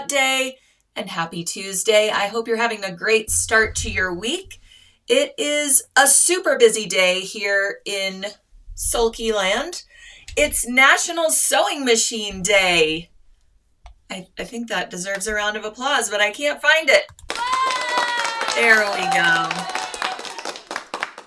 Day and happy Tuesday. I hope you're having a great start to your week. It is a super busy day here in Sulky Land. It's National Sewing Machine Day. I think that deserves a round of applause, but I can't find it. There we go.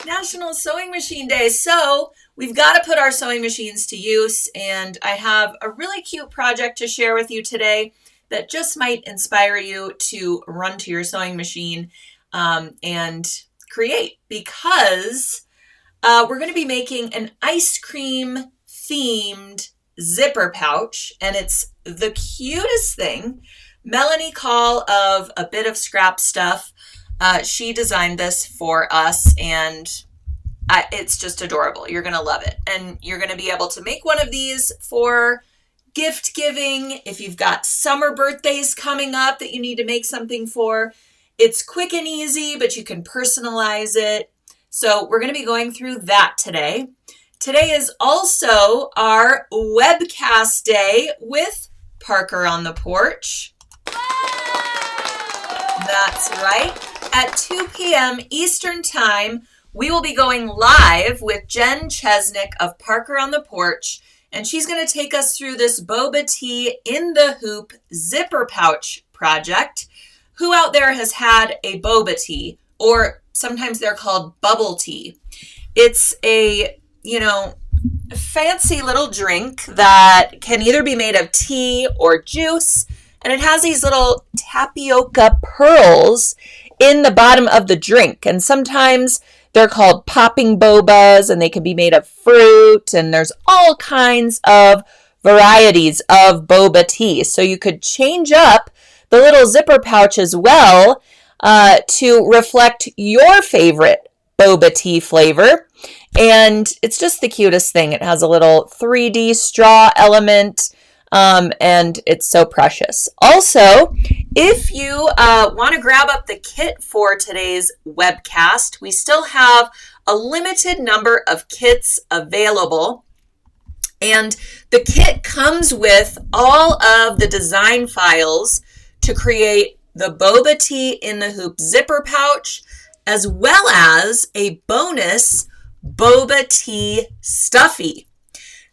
National Sewing Machine Day. So we've got to put our sewing machines to use, and I have a really cute project to share with you today that just might inspire you to run to your sewing machine and create, because we're going to be making an ice cream themed zipper pouch, and it's the cutest thing. Melanie Call of A Bit of Scrap Stuff, she designed this for us, and it's just adorable. You're going to love it, and you're going to be able to make one of these for gift giving. If you've got summer birthdays coming up that you need to make something for, it's quick and easy, but you can personalize it. So we're going to be going through that today. Today is also our webcast day with Parker on the Porch. That's right. At 2 p.m. Eastern Time, we will be going live with Jen Chesnick of Parker on the Porch, and she's going to take us through this Boba Tea in the Hoop zipper pouch project. Who out there has had a boba tea, or sometimes they're called bubble tea? It's a, fancy little drink that can either be made of tea or juice, and it has these little tapioca pearls in the bottom of the drink, and sometimes they're called popping bobas, and they can be made of fruit, and there's all kinds of varieties of boba tea. So you could change up the little zipper pouch as well to reflect your favorite boba tea flavor. And it's just the cutest thing. It has a little 3D straw element, and it's so precious. Also, if you want to grab up the kit for today's webcast, we still have a limited number of kits available. And the kit comes with all of the design files to create the Boba Tea in the Hoop zipper pouch, as well as a bonus Boba Tea stuffy.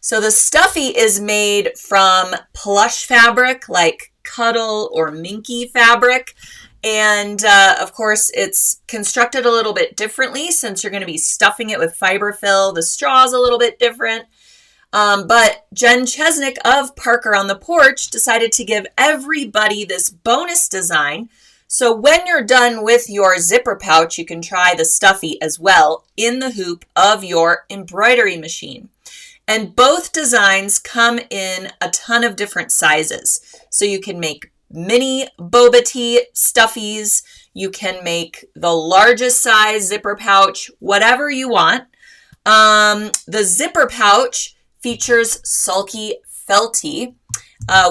So the stuffy is made from plush fabric like Cuddle or Minky fabric. And of course, it's constructed a little bit differently since you're going to be stuffing it with fiberfill. The straw is a little bit different. But Jen Chesnick of Parker on the Porch decided to give everybody this bonus design. So when you're done with your zipper pouch, you can try the stuffy as well in the hoop of your embroidery machine. And both designs come in a ton of different sizes. So you can make mini boba tea stuffies. You can make the largest size zipper pouch, whatever you want. The zipper pouch features Sulky Felty,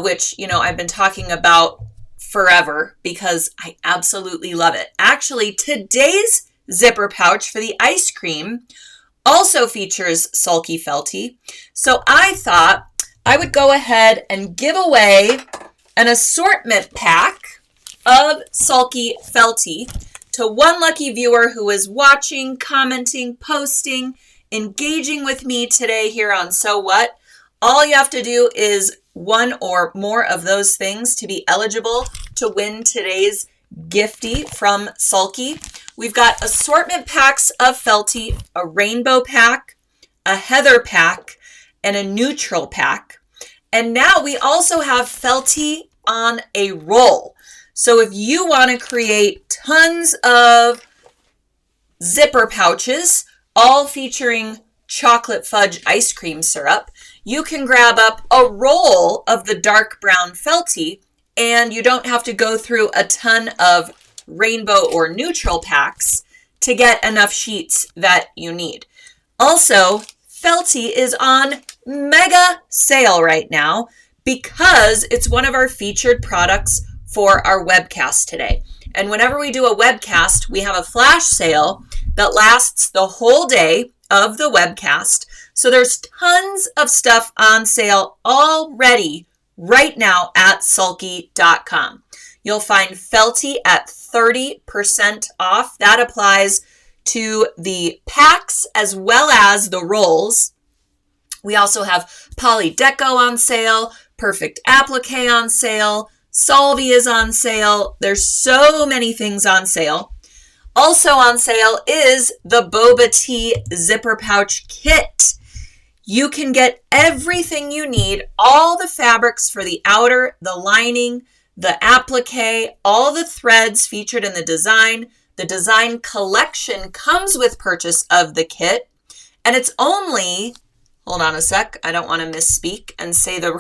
which, I've been talking about forever because I absolutely love it. Actually, today's zipper pouch for the ice cream also features Sulky Felty. So I thought I would go ahead and give away an assortment pack of Sulky Felty to one lucky viewer who is watching, commenting, posting, engaging with me today here on So What. All you have to do is one or more of those things to be eligible to win today's gifty from Sulky. We've got assortment packs of Felty, a rainbow pack, a heather pack, and a neutral pack. And now we also have Felty on a roll. So if you want to create tons of zipper pouches, all featuring chocolate fudge ice cream syrup, you can grab up a roll of the dark brown Felty, and you don't have to go through a ton of rainbow or neutral packs to get enough sheets that you need. Also, Felty is on mega sale right now because it's one of our featured products for our webcast today. And whenever we do a webcast, we have a flash sale that lasts the whole day of the webcast. So there's tons of stuff on sale already right now at sulky.com. You'll find Felty at 30% off. That applies to the packs as well as the rolls. We also have Poly Deco on sale, Perfect Applique on sale, Solvy is on sale. There's so many things on sale. Also on sale is the Boba Tea Zipper Pouch Kit. You can get everything you need, all the fabrics for the outer, the lining, the applique, all the threads featured in the design. The design collection comes with purchase of the kit, and it's only, hold on a sec, I don't want to misspeak and say the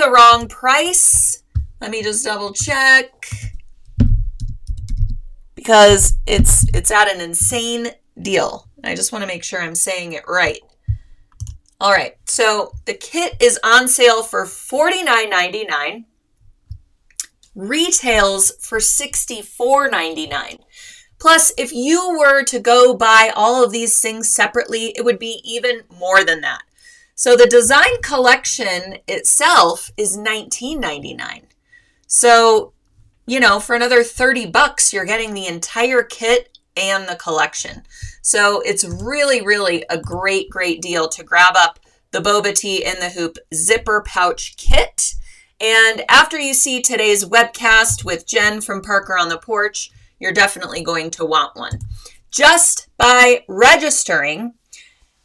wrong price. Let me just double check, because it's at an insane deal. I just want to make sure I'm saying it right. All right, so the kit is on sale for $49.99. Retails for $64.99. Plus, if you were to go buy all of these things separately, it would be even more than that. So the design collection itself is $19.99. So, you know, for another $30, you're getting the entire kit and the collection. So it's really, really a great, great deal to grab up the Boba Tea in the Hoop Zipper Pouch Kit. And after you see today's webcast with Jen from Parker on the Porch, you're definitely going to want one. Just by registering,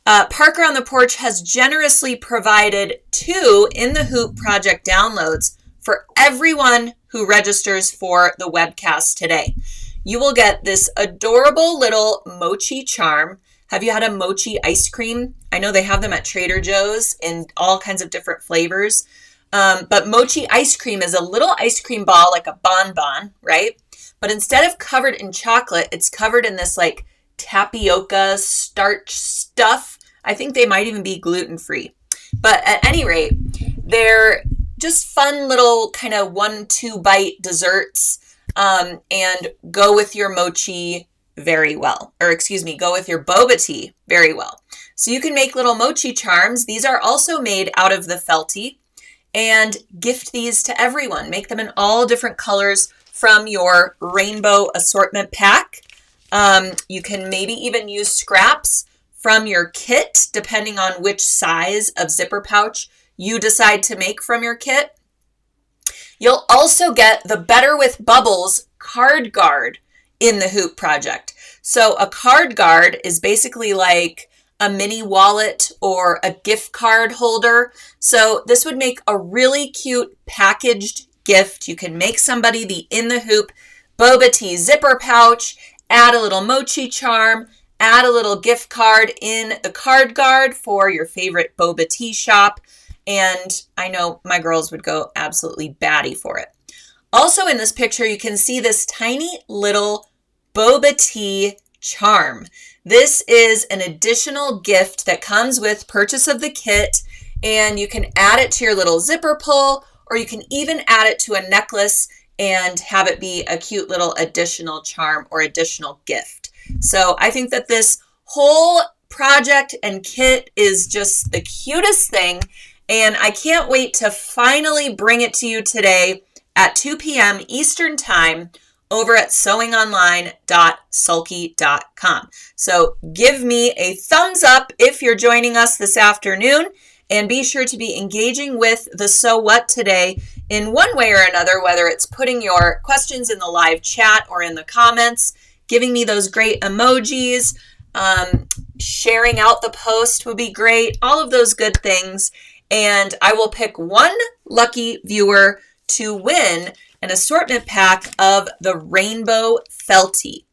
Parker on the Porch has generously provided 2 In the Hoop project downloads for everyone who registers for the webcast today. You will get this adorable little mochi charm. Have you had a mochi ice cream? I know they have them at Trader Joe's in all kinds of different flavors. But mochi ice cream is a little ice cream ball, like a bonbon, right? But instead of covered in chocolate, it's covered in this like tapioca starch stuff. I think they might even be gluten-free. But at any rate, they're just fun little kind of 1-2 bite desserts, and go with your mochi very well. Or excuse me, go with your boba tea very well. So you can make little mochi charms. These are also made out of the Felty. And gift these to everyone. Make them in all different colors from your rainbow assortment pack. You can maybe even use scraps from your kit, depending on which size of zipper pouch you decide to make from your kit. You'll also get the Better with Bubbles card guard in the Hoop project. So a card guard is basically like a mini wallet or a gift card holder. So this would make a really cute packaged gift. You can make somebody the In the Hoop Boba Tea zipper pouch, add a little mochi charm, add a little gift card in the card guard for your favorite boba tea shop. And I know my girls would go absolutely batty for it. Also in this picture, you can see this tiny little boba tea charm. This is an additional gift that comes with purchase of the kit, and you can add it to your little zipper pull, or you can even add it to a necklace and have it be a cute little additional charm or additional gift. So I think that this whole project and kit is just the cutest thing, and I can't wait to finally bring it to you today at 2 p.m. Eastern Time over at sewingonline.sulky.com. So give me a thumbs up if you're joining us this afternoon, and be sure to be engaging with the So What today in one way or another, whether it's putting your questions in the live chat or in the comments, giving me those great emojis, sharing out the post would be great, all of those good things. And I will pick one lucky viewer to win an assortment pack of the Rainbow Felty.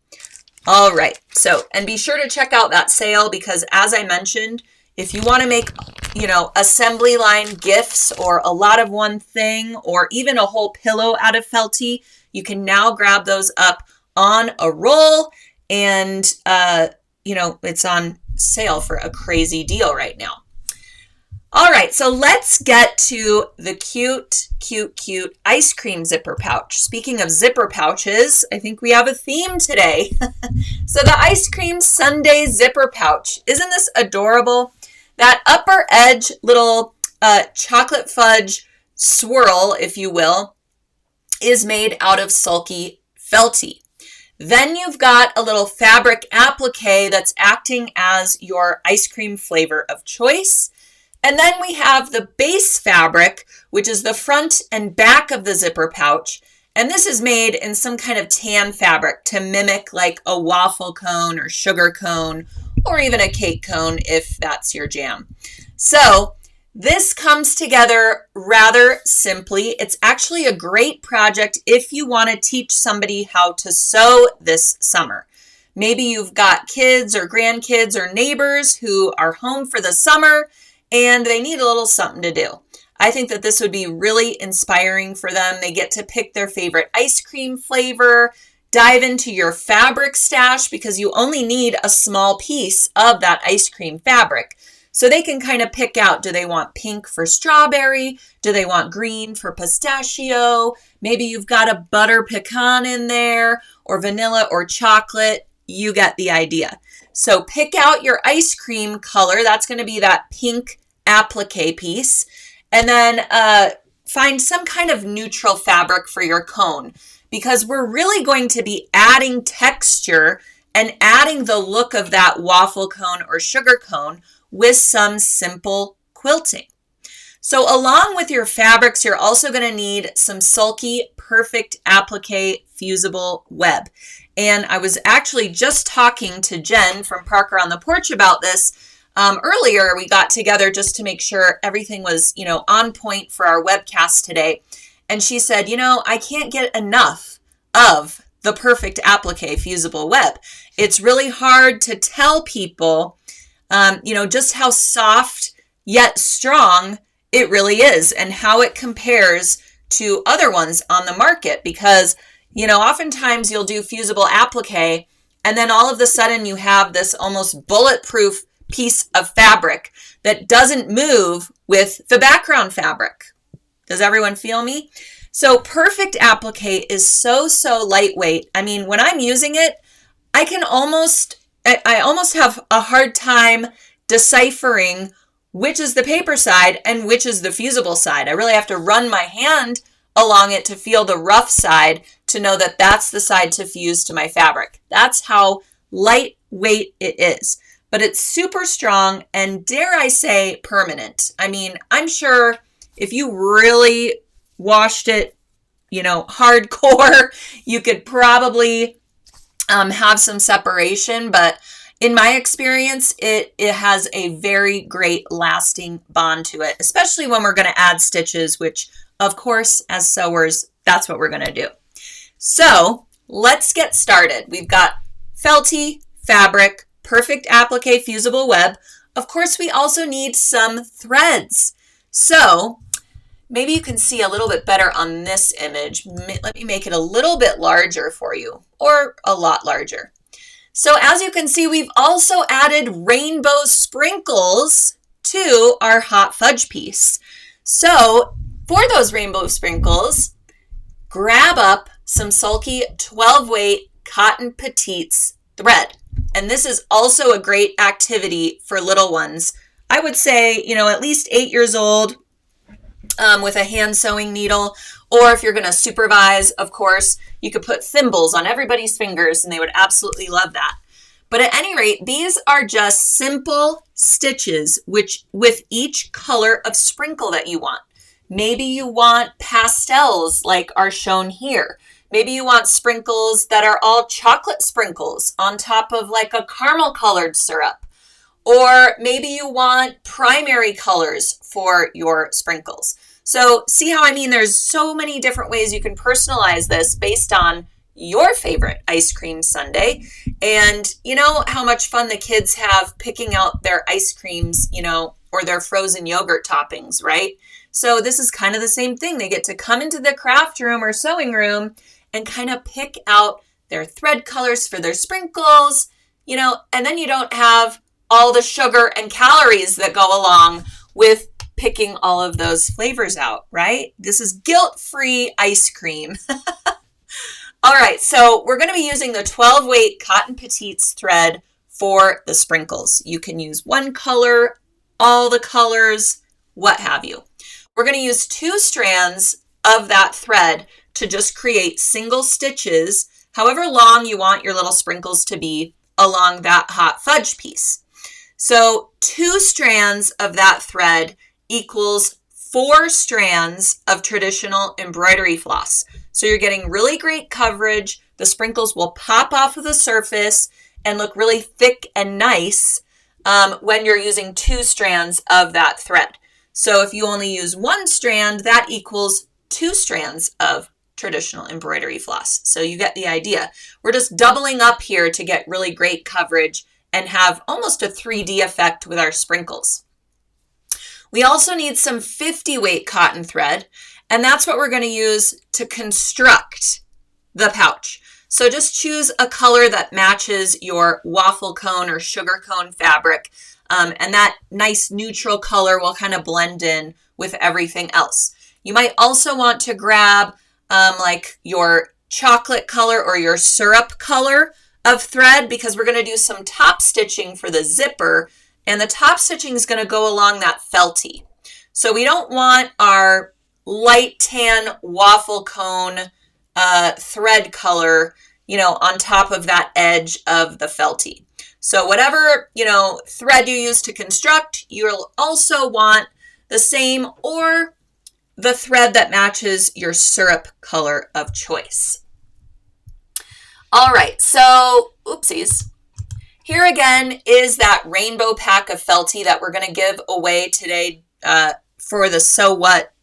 All right, so, and be sure to check out that sale, because as I mentioned, if you want to make, you know, assembly line gifts or a lot of one thing, or even a whole pillow out of Felty, you can now grab those up on a roll, and, you know, it's on sale for a crazy deal right now. All right, so let's get to the cute ice cream zipper pouch. Speaking of zipper pouches, I think we have a theme today. So the ice cream sundae zipper pouch. Isn't this adorable? That upper edge little chocolate fudge swirl, if you will, is made out of sulky felty. Then you've got a little fabric applique that's acting as your ice cream flavor of choice. And then we have the base fabric, which is the front and back of the zipper pouch. And this is made in some kind of tan fabric to mimic like a waffle cone or sugar cone or even a cake cone if that's your jam. So this comes together rather simply. It's actually a great project if you want to teach somebody how to sew this summer. Maybe you've got kids or grandkids or neighbors who are home for the summer and they need a little something to do. I think that this would be really inspiring for them. They get to pick their favorite ice cream flavor, dive into your fabric stash because you only need a small piece of that ice cream fabric. So they can kind of pick out, do they want pink for strawberry? Do they want green for pistachio? Maybe you've got a butter pecan in there or vanilla or chocolate. You get the idea. So pick out your ice cream color. That's going to be that pink applique piece. And then find some kind of neutral fabric for your cone because we're really going to be adding texture and adding the look of that waffle cone or sugar cone with some simple quilting. So along with your fabrics, you're also going to need some sulky, perfect applique fusible web. And I was actually just talking to Jen from Parker on the Porch about this. Earlier, we got together just to make sure everything was, on point for our webcast today. And she said, I can't get enough of the perfect applique fusible web. It's really hard to tell people, just how soft yet strong it really is and how it compares to other ones on the market. Because, oftentimes you'll do fusible applique and then all of a sudden you have this almost bulletproof piece of fabric that doesn't move with the background fabric. Does everyone feel me? So perfect applique is so lightweight. I mean, when I'm using it, I almost have a hard time deciphering which is the paper side and which is the fusible side. I really have to run my hand along it to feel the rough side to know that that's the side to fuse to my fabric. That's how lightweight it is. But it's super strong and, dare I say, permanent. I mean, I'm sure if you really washed it, hardcore, you could probably have some separation. But in my experience, it has a very great lasting bond to it, especially when we're going to add stitches, which, of course, as sewers, that's what we're going to do. So let's get started. We've got felty, fabric, perfect applique fusible web. Of course, we also need some threads. So maybe you can see a little bit better on this image. Let me make it a little bit larger for you, or a lot larger. So as you can see, we've also added rainbow sprinkles to our hot fudge piece. So for those rainbow sprinkles, grab up some sulky 12-weight cotton petites thread. And this is also a great activity for little ones. I would say, at least 8 years old with a hand sewing needle. Or if you're going to supervise, of course, you could put thimbles on everybody's fingers and they would absolutely love that. But at any rate, these are just simple stitches with each color of sprinkle that you want. Maybe you want pastels like are shown here. Maybe you want sprinkles that are all chocolate sprinkles on top of like a caramel colored syrup. Or maybe you want primary colors for your sprinkles. So see how there's so many different ways you can personalize this based on your favorite ice cream sundae. And you know how much fun the kids have picking out their ice creams, or their frozen yogurt toppings, right? So this is kind of the same thing. They get to come into the craft room or sewing room and kind of pick out their thread colors for their sprinkles, and then you don't have all the sugar and calories that go along with picking all of those flavors out, right? This is guilt-free ice cream. All right, so we're going to be using the 12-weight Cotton Petites thread for the sprinkles. You can use one color, all the colors, what have you. We're going to use 2 strands of that thread to just create single stitches, however long you want your little sprinkles to be along that hot fudge piece. So 2 strands of that thread equals 4 strands of traditional embroidery floss. So you're getting really great coverage. The sprinkles will pop off of the surface and look really thick and nice when you're using 2 strands of that thread. So if you only use 1 strand, that equals 2 strands of traditional embroidery floss. So you get the idea. We're just doubling up here to get really great coverage and have almost a 3D effect with our sprinkles. We also need some 50 weight cotton thread, and that's what we're going to use to construct the pouch. So just choose a color that matches your waffle cone or sugar cone fabric, and that nice neutral color will kind of blend in with everything else. You might also want to grab like your chocolate color or your syrup color of thread, because we're going to do some top stitching for the zipper, and the top stitching is going to go along that felty. So we don't want our light tan waffle cone thread color, on top of that edge of the felty. So whatever, thread you use to construct, you'll also want the same or the thread that matches your syrup color of choice. All right, so, oopsies. Here again is that rainbow pack of felty that we're going to give away today for the So What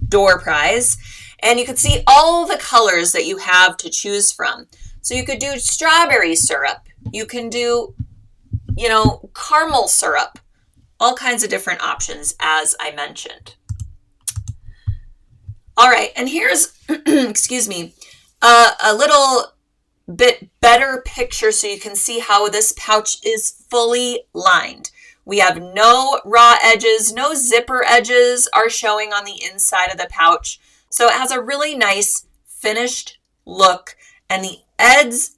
door prize. And you can see all the colors that you have to choose from. So you could do strawberry syrup. You can do, caramel syrup. All kinds of different options, as I mentioned. All right, and here's, excuse me, a little bit better picture so you can see how this pouch is fully lined. We have no raw edges, no zipper edges are showing on the inside of the pouch. So it has a really nice finished look, and the ends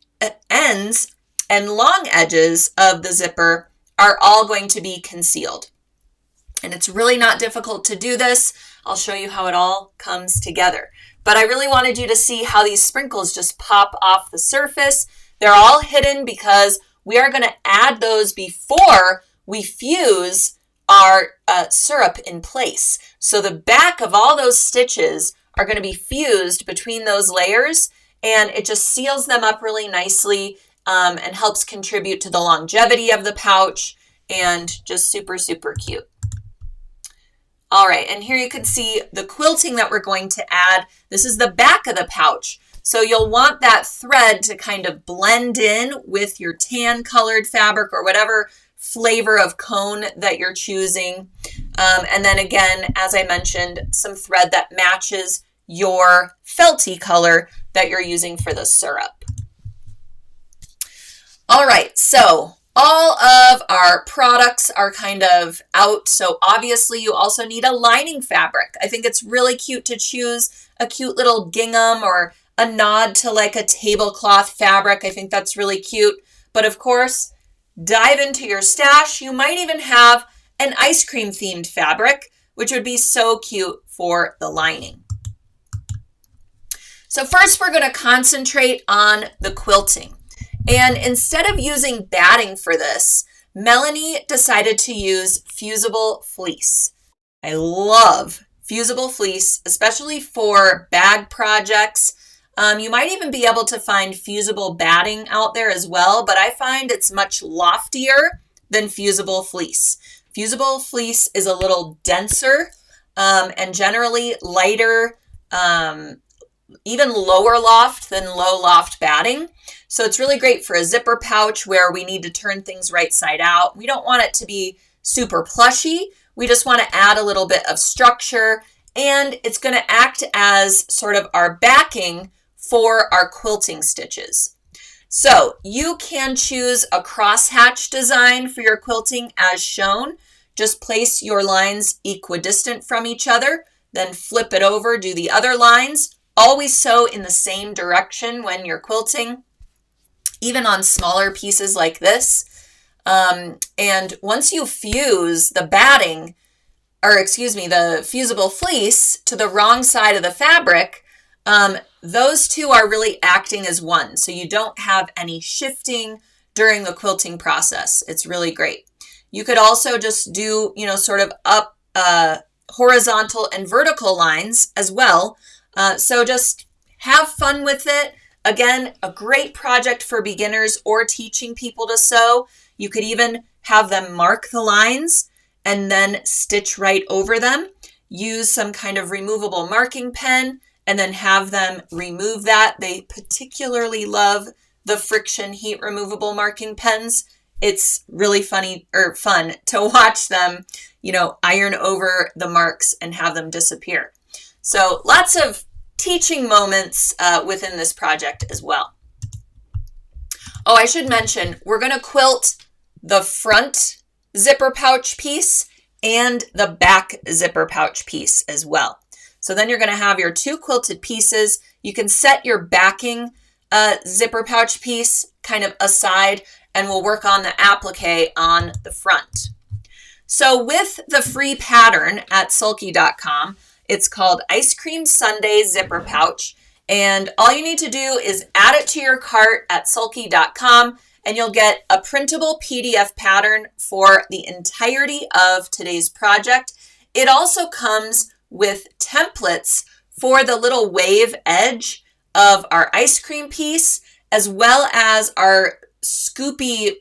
and long edges of the zipper are all going to be concealed. And it's really not difficult to do this. I'll show you how it all comes together. But I really wanted you to see how these sprinkles just pop off the surface. They're all hidden because we are going to add those before we fuse our syrup in place. So the back of all those stitches are going to be fused between those layers, and it just seals them up really nicely and helps contribute to the longevity of the pouch, and just super, super cute. All right, and here you can see the quilting that we're going to add. This is the back of the pouch. So you'll want that thread to kind of blend in with your tan colored fabric or whatever flavor of cone that you're choosing. And then again, as I mentioned, some thread that matches your felty color that you're using for the syrup. All right, so all of our products are kind of out, so obviously you also need a lining fabric. I think it's really cute to choose a cute little gingham or a nod to like a tablecloth fabric. I think that's really cute. But of course, dive into your stash. You might even have an ice cream themed fabric, which would be so cute for the lining. So first we're going to concentrate on the quilting. And instead of using batting for this, Melanie decided to use fusible fleece. I love fusible fleece, especially for bag projects. You might even be able to find fusible batting out there as well, but I find it's much loftier than fusible fleece. Fusible fleece is a little denser and generally lighter, even lower loft than low loft batting. So it's really great for a zipper pouch where we need to turn things right side out. We don't want it to be super plushy. We just want to add a little bit of structure, and it's going to act as sort of our backing for our quilting stitches. So you can choose a crosshatch design for your quilting as shown. Just place your lines equidistant from each other, then flip it over, do the other lines. Always sew in the same direction when you're quilting, even on smaller pieces like this. And once you fuse the batting, the fusible fleece to the wrong side of the fabric, those two are really acting as one. So you don't have any shifting during the quilting process. It's really great. You could also just do, sort of up horizontal and vertical lines as well. So just have fun with it. Again, a great project for beginners or teaching people to sew. You could even have them mark the lines and then stitch right over them. Use some kind of removable marking pen and then have them remove that. They particularly love the friction heat removable marking pens. It's really fun to watch them, iron over the marks and have them disappear. So lots of teaching moments within this project as well. Oh, I should mention, we're going to quilt the front zipper pouch piece and the back zipper pouch piece as well. So then you're going to have your two quilted pieces. You can set your backing zipper pouch piece kind of aside, and we'll work on the applique on the front. So with the free pattern at Sulky.com, it's called Ice Cream Sundae Zipper Pouch, and all you need to do is add it to your cart at Sulky.com, and you'll get a printable PDF pattern for the entirety of today's project. It also comes with templates for the little wave edge of our ice cream piece, as well as our scoopy,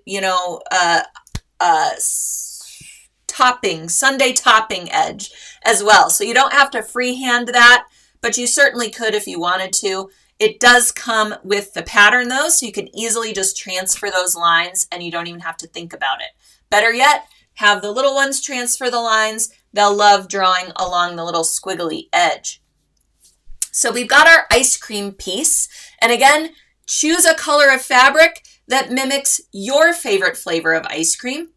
Sundae topping edge as well. So you don't have to freehand that, but you certainly could if you wanted to. It does come with the pattern though, so you can easily just transfer those lines and you don't even have to think about it. Better yet, have the little ones transfer the lines. They'll love drawing along the little squiggly edge. So we've got our ice cream piece, and again, choose a color of fabric that mimics your favorite flavor of ice cream,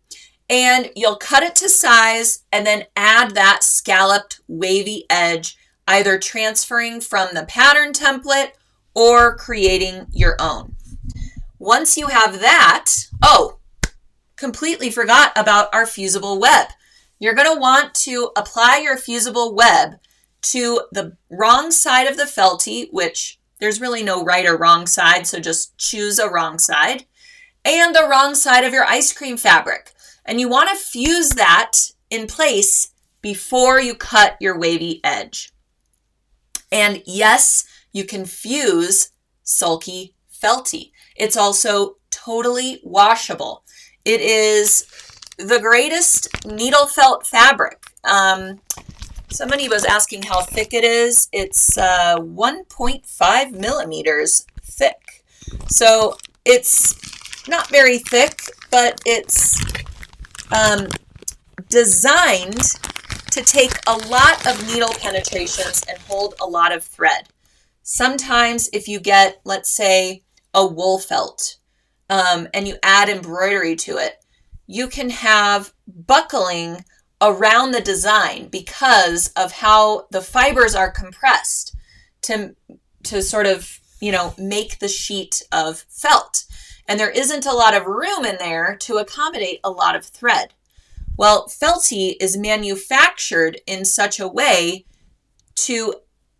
and you'll cut it to size and then add that scalloped wavy edge, either transferring from the pattern template or creating your own. Once you have that, completely forgot about our fusible web. You're going to want to apply your fusible web to the wrong side of the felty, which there's really no right or wrong side, so just choose a wrong side, and the wrong side of your ice cream fabric. And you want to fuse that in place before you cut your wavy edge. And yes, you can fuse Sulky Felty. It's also totally washable. It is the greatest needle felt fabric. Somebody was asking how thick it is. It's 1.5 millimeters thick. So it's not very thick, but it's designed to take a lot of needle penetrations and hold a lot of thread. Sometimes if you get, let's say, a wool felt and you add embroidery to it, you can have buckling around the design because of how the fibers are compressed to sort of, make the sheet of felt. And there isn't a lot of room in there to accommodate a lot of thread. Well, Felty is manufactured in such a way to,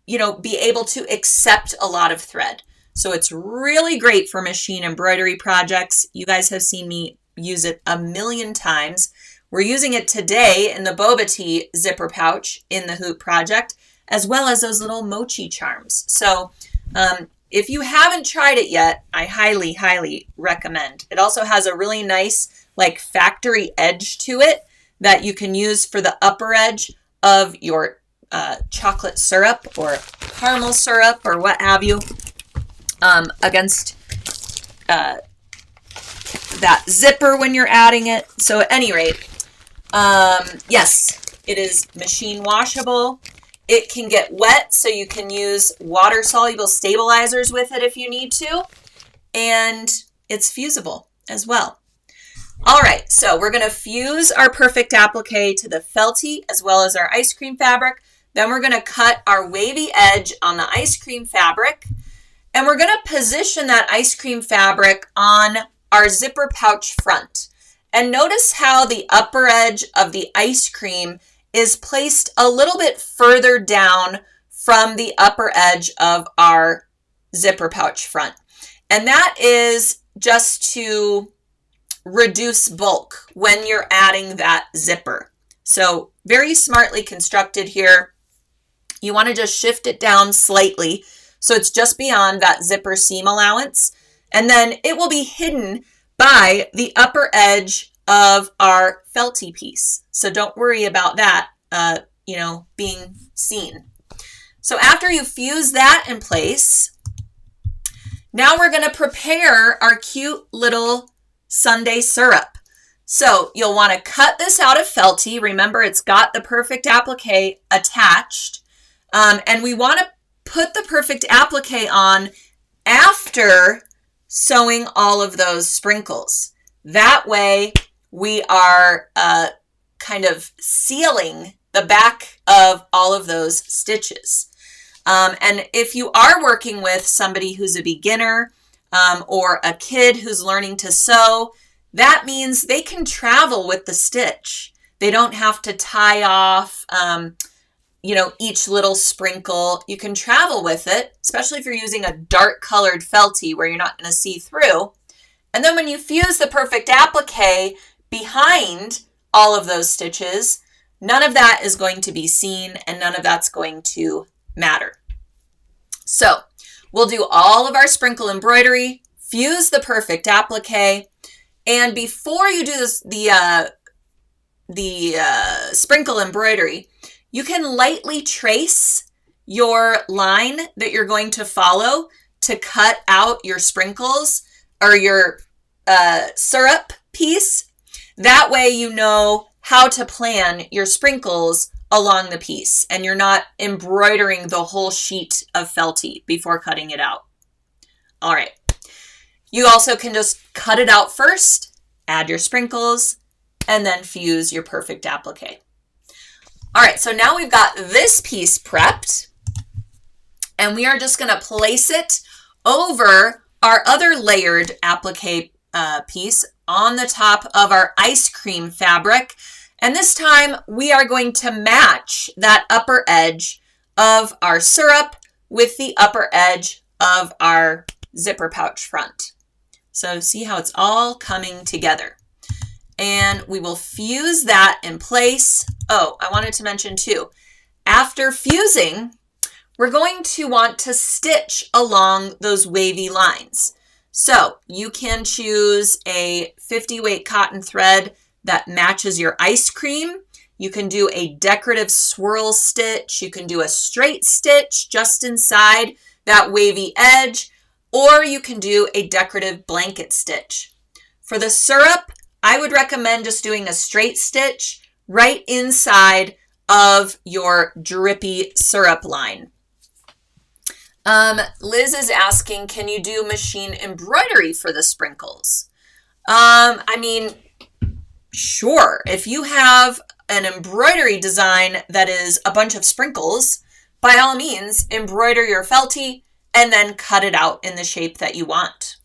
be able to accept a lot of thread. So it's really great for machine embroidery projects. You guys have seen me use it a million times. We're using it today in the Boba Tea zipper pouch in the Hoop project, as well as those little mochi charms. So if you haven't tried it yet, I highly, highly recommend. It also has a really nice factory edge to it that you can use for the upper edge of your chocolate syrup or caramel syrup or what have you against that zipper when you're adding it. So at any rate, yes, it is machine washable. It can get wet, so you can use water-soluble stabilizers with it if you need to. And it's fusible as well. All right, so we're going to fuse our perfect applique to the Felty as well as our ice cream fabric. Then we're going to cut our wavy edge on the ice cream fabric. And we're going to position that ice cream fabric on our zipper pouch front. And notice how the upper edge of the ice cream is placed a little bit further down from the upper edge of our zipper pouch front. And that is just to reduce bulk when you're adding that zipper. So very smartly constructed here. You want to just shift it down slightly so it's just beyond that zipper seam allowance. And then it will be hidden by the upper edge of our felty piece. So don't worry about that, being seen. So after you fuse that in place, now we're going to prepare our cute little sundae syrup. So you'll want to cut this out of felty. Remember, it's got the perfect applique attached. And we want to put the perfect applique on after sewing all of those sprinkles. That way we are kind of sealing the back of all of those stitches. And if you are working with somebody who's a beginner or a kid who's learning to sew, that means they can travel with the stitch. They don't have to tie off, each little sprinkle. You can travel with it, especially if you're using a dark colored felty where you're not going to see through. And then when you fuse the perfect applique behind all of those stitches, none of that is going to be seen and none of that's going to matter. So we'll do all of our sprinkle embroidery, fuse the perfect applique, and before you do this, the sprinkle embroidery, you can lightly trace your line that you're going to follow to cut out your sprinkles or your syrup piece. That way you know how to plan your sprinkles along the piece and you're not embroidering the whole sheet of felty before cutting it out. All right. You also can just cut it out first, add your sprinkles, and then fuse your perfect applique. All right, so now we've got this piece prepped, and we are just going to place it over our other layered applique piece on the top of our ice cream fabric. And this time we are going to match that upper edge of our syrup with the upper edge of our zipper pouch front. So see how it's all coming together. And we will fuse that in place. Oh, I wanted to mention too, after fusing, we're going to want to stitch along those wavy lines. So you can choose a 50 weight cotton thread that matches your ice cream. You can do a decorative swirl stitch. You can do a straight stitch just inside that wavy edge, or you can do a decorative blanket stitch. For the syrup, I would recommend just doing a straight stitch right inside of your drippy syrup line. Liz is asking, can you do machine embroidery for the sprinkles? Sure. If you have an embroidery design that is a bunch of sprinkles, by all means, embroider your felty and then cut it out in the shape that you want.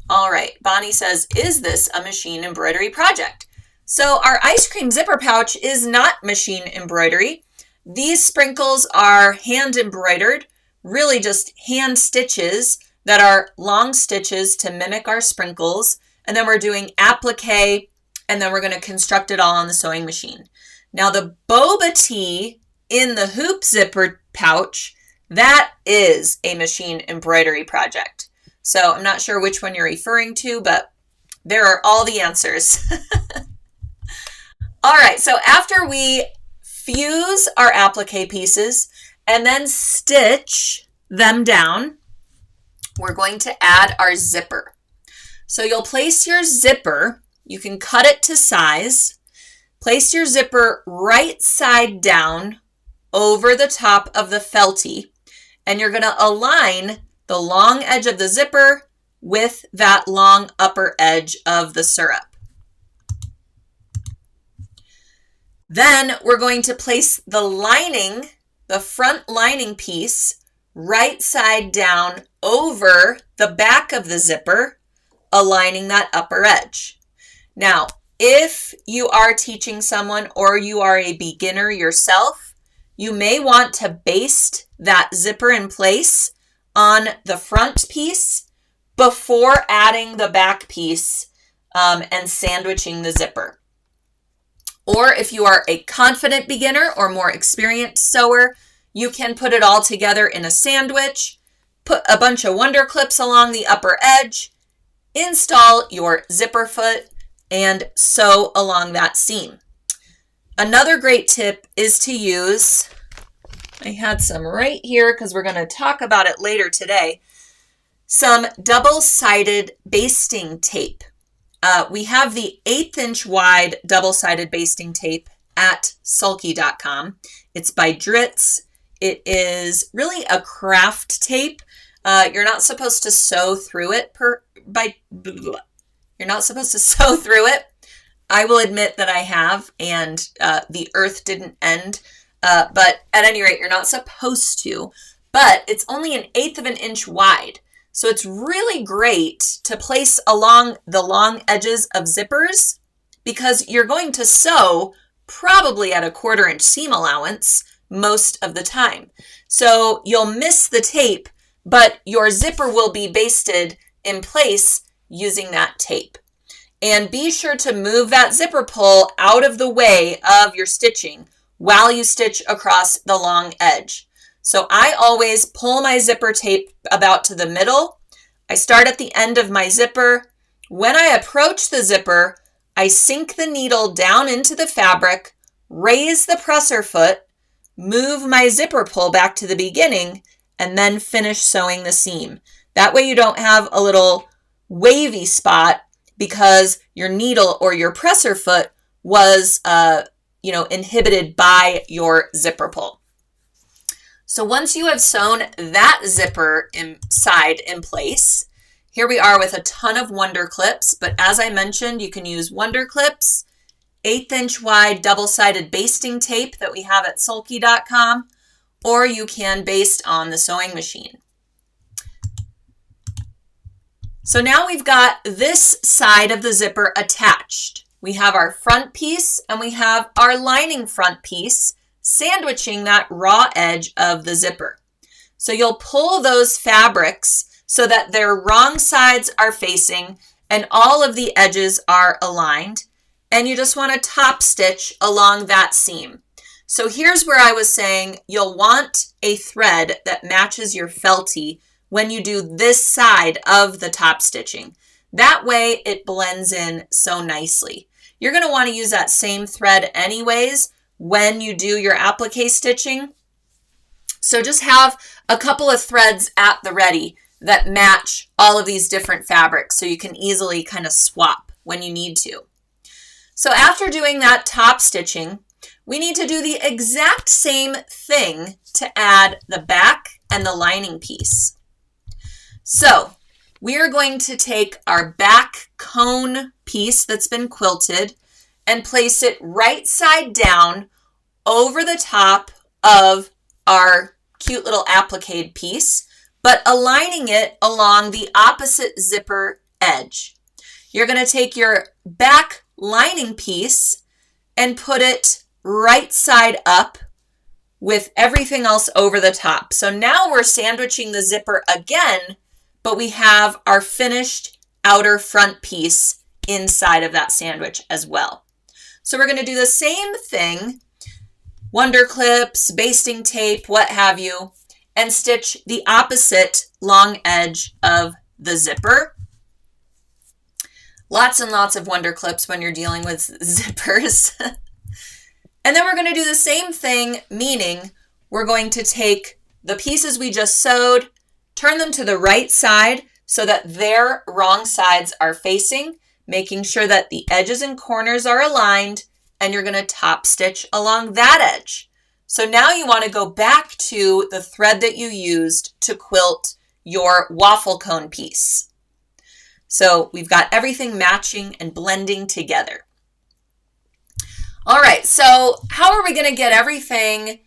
All right, Bonnie says, is this a machine embroidery project? So our ice cream zipper pouch is not machine embroidery. These sprinkles are hand embroidered, really just hand stitches that are long stitches to mimic our sprinkles. And then we're doing applique, and then we're going to construct it all on the sewing machine. Now the boba tee in the hoop zipper pouch, that is a machine embroidery project. So I'm not sure which one you're referring to, but there are all the answers. All right, so after we fuse our applique pieces and then stitch them down, we're going to add our zipper. So you'll place your zipper, you can cut it to size, place your zipper right side down over the top of the felty, and you're going to align the long edge of the zipper with that long upper edge of the syrup. Then we're going to place the lining, the front lining piece, right side down over the back of the zipper, aligning that upper edge. Now, if you are teaching someone or you are a beginner yourself, you may want to baste that zipper in place on the front piece before adding the back piece and sandwiching the zipper. Or if you are a confident beginner or more experienced sewer, you can put it all together in a sandwich, put a bunch of Wonder Clips along the upper edge, install your zipper foot, and sew along that seam. Another great tip is to use, I had some right here because we're going to talk about it later today, some double-sided basting tape. We have the 1/8 inch wide double-sided basting tape at sulky.com. It's by Dritz. It is really a craft tape. You're not supposed to sew through it You're not supposed to sew through it. I will admit that I have, and the earth didn't end. But at any rate, you're not supposed to. But it's only 1/8 of an inch wide. So it's really great to place along the long edges of zippers because you're going to sew probably at a 1/4 inch seam allowance most of the time. So you'll miss the tape, but your zipper will be basted in place using that tape. And be sure to move that zipper pull out of the way of your stitching while you stitch across the long edge. So I always pull my zipper tape about to the middle. I start at the end of my zipper. When I approach the zipper, I sink the needle down into the fabric, raise the presser foot, move my zipper pull back to the beginning, and then finish sewing the seam. That way you don't have a little wavy spot because your needle or your presser foot was inhibited by your zipper pull. So once you have sewn that zipper side in place, here we are with a ton of Wonder Clips, but as I mentioned, you can use Wonder Clips, 1/8 inch wide double-sided basting tape that we have at sulky.com, or you can baste on the sewing machine. So now we've got this side of the zipper attached. We have our front piece and we have our lining front piece sandwiching that raw edge of the zipper. So you'll pull those fabrics so that their wrong sides are facing and all of the edges are aligned. And you just want to top stitch along that seam. So here's where I was saying you'll want a thread that matches your felty when you do this side of the top stitching. That way it blends in so nicely. You're going to want to use that same thread anyways when you do your applique stitching. So just have a couple of threads at the ready that match all of these different fabrics so you can easily kind of swap when you need to. So after doing that top stitching, we need to do the exact same thing to add the back and the lining piece. So we are going to take our back cone piece that's been quilted and place it right side down over the top of our cute little applique piece, but aligning it along the opposite zipper edge. You're going to take your back lining piece and put it right side up with everything else over the top. So now we're sandwiching the zipper again, but we have our finished outer front piece inside of that sandwich as well. So we're going to do the same thing, Wonder Clips, basting tape, what have you, and stitch the opposite long edge of the zipper. Lots and lots of Wonder Clips when you're dealing with zippers. And then we're going to do the same thing, meaning we're going to take the pieces we just sewed, turn them to the right side so that their wrong sides are facing, making sure that the edges and corners are aligned, and you're going to top stitch along that edge. So now you want to go back to the thread that you used to quilt your waffle cone piece. So we've got everything matching and blending together. All right, so how are we going to get everything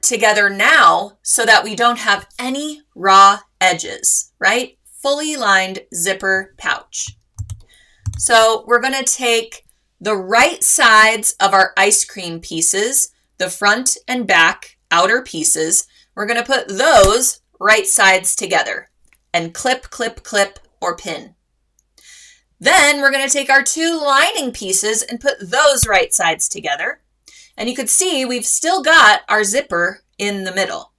together now so that we don't have any raw edges, right? Fully lined zipper pouch. So we're going to take the right sides of our ice cream pieces, the front and back outer pieces, we're going to put those right sides together and clip, clip, clip, or pin. Then we're going to take our 2 lining pieces and put those right sides together. And you could see we've still got our zipper in the middle.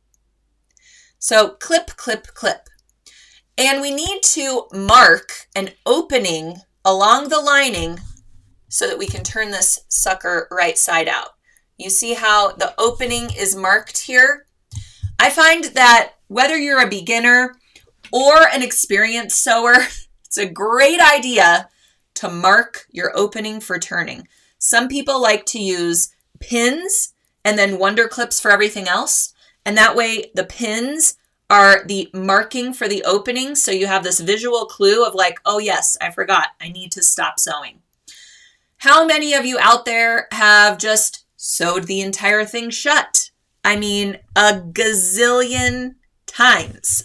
So clip, clip, clip. And we need to mark an opening along the lining so that we can turn this sucker right side out. You see how the opening is marked here? I find that whether you're a beginner or an experienced sewer, it's a great idea to mark your opening for turning. Some people like to use pins and then wonder clips for everything else. And that way the pins are the marking for the opening. So you have this visual clue of like, oh yes, I forgot, I need to stop sewing. How many of you out there have just sewed the entire thing shut? I mean, a gazillion times.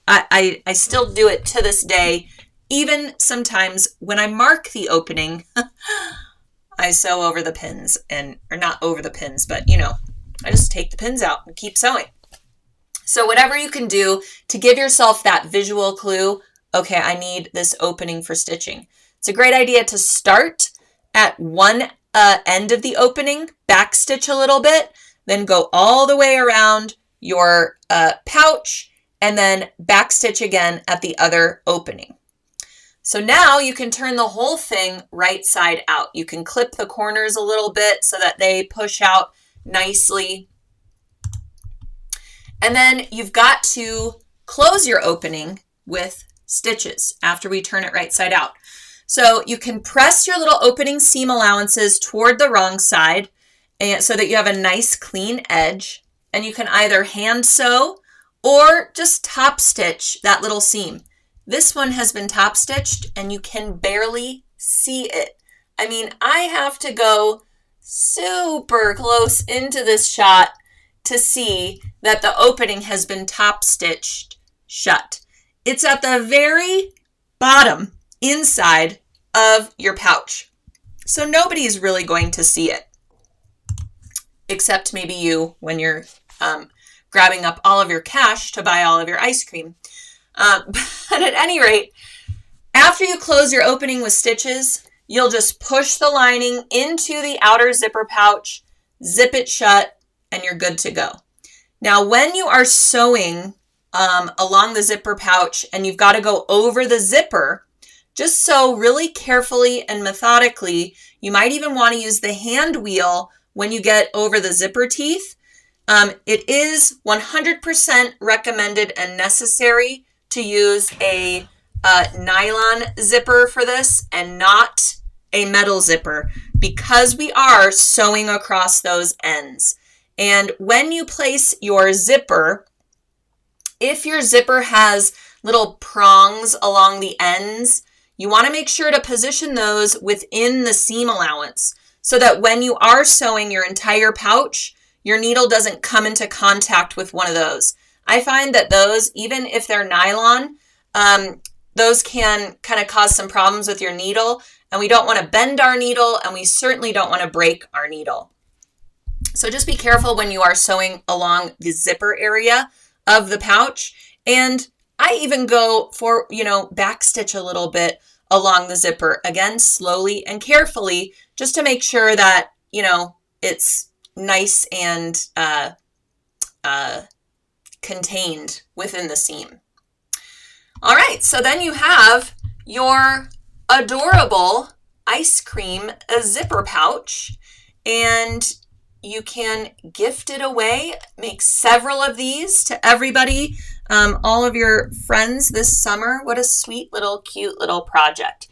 I still do it to this day. Even sometimes when I mark the opening, I sew over the pins or not over the pins, but I just take the pins out and keep sewing. So whatever you can do to give yourself that visual clue, okay, I need this opening for stitching. It's a great idea to start at one end of the opening, back stitch a little bit, then go all the way around your pouch and then back stitch again at the other opening. So now you can turn the whole thing right side out. You can clip the corners a little bit so that they push out nicely. And then you've got to close your opening with stitches after we turn it right side out. So you can press your little opening seam allowances toward the wrong side and so that you have a nice clean edge. And you can either hand sew or just top stitch that little seam. This one has been top stitched and you can barely see it. I mean, I have to go super close into this shot to see that the opening has been top stitched shut. It's at the very bottom inside of your pouch. So nobody's really going to see it, except maybe you when you're grabbing up all of your cash to buy all of your ice cream. But at any rate, after you close your opening with stitches, you'll just push the lining into the outer zipper pouch, zip it shut, and you're good to go. Now, when you are sewing along the zipper pouch and you've got to go over the zipper, just sew really carefully and methodically. You might even want to use the hand wheel when you get over the zipper teeth. It is 100% recommended and necessary to use a nylon zipper for this and not a metal zipper because we are sewing across those ends. And when you place your zipper, if your zipper has little prongs along the ends, you want to make sure to position those within the seam allowance so that when you are sewing your entire pouch, your needle doesn't come into contact with one of those. I find that those, even if they're nylon, those can kind of cause some problems with your needle, and we don't want to bend our needle, and we certainly don't want to break our needle. So just be careful when you are sewing along the zipper area of the pouch. And I even go for, back stitch a little bit along the zipper, again, slowly and carefully, just to make sure that, it's nice and contained within the seam. All right, so then you have your adorable ice cream zipper pouch, and you can gift it away, make several of these to everybody, all of your friends this summer. What a sweet little, cute little project.